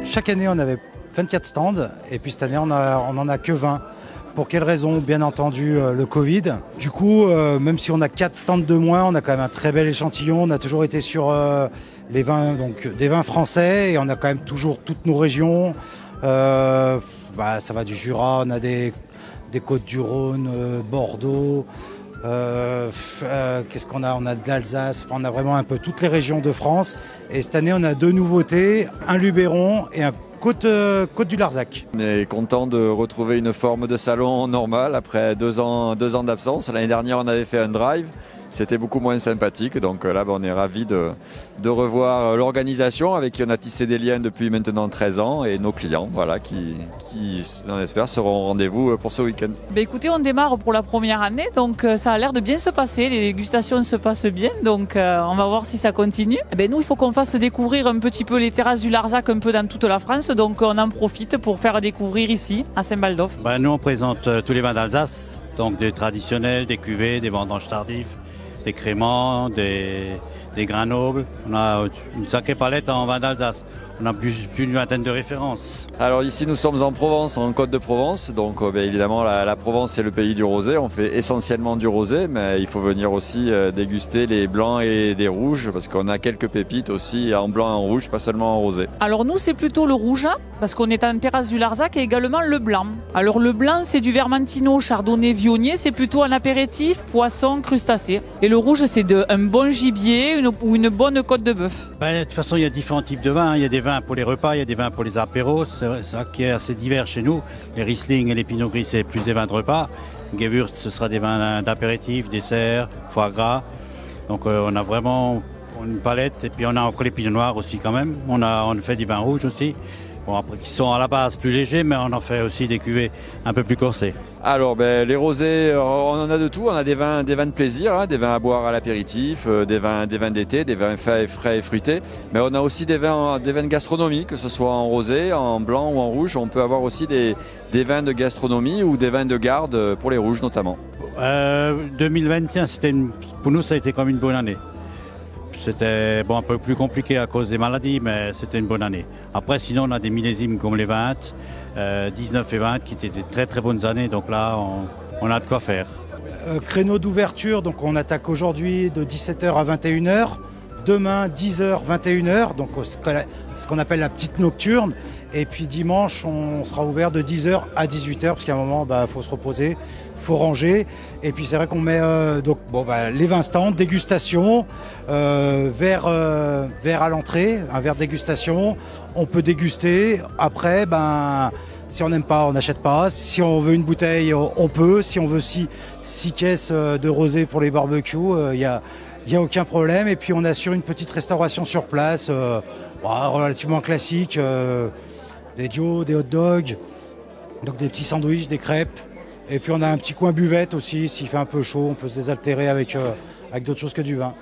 chaque année, on avait 24 stands et puis cette année, on n'en a que 20. Pour quelles raisons? Bien entendu, le Covid. Du coup, même si on a 4 stands de moins, on a quand même un très bel échantillon. On a toujours été sur les vins, donc des vins français, et on a quand même toujours toutes nos régions. Ça va du Jura, on a des Côtes-du-Rhône, Bordeaux. Qu'est-ce qu'on a? On a de l'Alsace. Enfin, on a vraiment un peu toutes les régions de France. Et cette année, on a 2 nouveautés, un Luberon et un Côte du Larzac. On est content de retrouver une forme de salon normale après 2 ans d'absence. L'année dernière, on avait fait un drive. C'était beaucoup moins sympathique. Donc là, on est ravis de revoir l'organisation avec qui on a tissé des liens depuis maintenant 13 ans et nos clients qui on espère, seront au rendez-vous pour ce week-end. Écoutez, on démarre pour la première année, donc ça a l'air de bien se passer. Les dégustations se passent bien, donc on va voir si ça continue. Nous, il faut qu'on fasse découvrir un petit peu les terrasses du Larzac un peu dans toute la France, donc on en profite pour faire découvrir ici, à Saint-Baldoff. Nous, on présente tous les vins d'Alsace, donc des traditionnels, des cuvées, des vendanges tardifs, des créments, des grains nobles. On a une sacrée palette en vin d'Alsace. On a plus d'une vingtaine de références. Alors ici, nous sommes en Provence, en Côte de Provence. Donc évidemment, la Provence, c'est le pays du rosé. On fait essentiellement du rosé, mais il faut venir aussi déguster les blancs et des rouges, parce qu'on a quelques pépites aussi en blanc et en rouge, pas seulement en rosé. Alors nous, c'est plutôt le rouge, parce qu'on est en terrasse du Larzac, et également le blanc. Alors le blanc, c'est du Vermentino, Chardonnay, Viognier. C'est plutôt un apéritif, poisson, crustacé. Et le rouge, c'est un bon gibier ou une bonne côte de bœuf. De toute façon, il y a différents types de vins. Il y a des vins pour les repas, il y a des vins pour les apéros. C'est ça qui est assez divers chez nous. Les Riesling et les Pinot Gris, c'est plus des vins de repas. Gewürz, ce sera des vins d'apéritif, dessert, foie gras. Donc on a vraiment une palette. Et puis on a encore les Pinot Noirs aussi quand même. On fait du vin rouge aussi. Bon, après, qui sont à la base plus légers, mais on en fait aussi des cuvées un peu plus corsées. Alors les rosés, on en a de tout. On a des vins de plaisir, des vins à boire à l'apéritif, des vins d'été, des vins frais et fruités. Mais on a aussi des vins de gastronomie, que ce soit en rosé, en blanc ou en rouge. On peut avoir aussi des vins de gastronomie ou des vins de garde pour les rouges notamment. 2021, pour nous, ça a été comme une bonne année. C'était un peu plus compliqué à cause des maladies, mais c'était une bonne année. Après, sinon, on a des millésimes comme les 20, 19 et 20, qui étaient des très très bonnes années. Donc là, on a de quoi faire. Créneau d'ouverture, donc on attaque aujourd'hui de 17h à 21h. Demain, 10h, 21h, donc ce qu'on appelle la petite nocturne. Et puis dimanche, on sera ouvert de 10h à 18h, parce qu'à un moment, faut se reposer, faut ranger. Et puis c'est vrai qu'on met les vins stands, dégustation, verre à l'entrée, un verre de dégustation. On peut déguster. Après, si on n'aime pas, on n'achète pas. Si on veut une bouteille, on peut. Si on veut 6 caisses de rosé pour les barbecues, il n'y a aucun problème. Et puis on assure une petite restauration sur place, relativement classique. Des duos, des hot dogs, donc des petits sandwichs, des crêpes. Et puis on a un petit coin buvette aussi, s'il fait un peu chaud, on peut se désaltérer avec d'autres choses que du vin.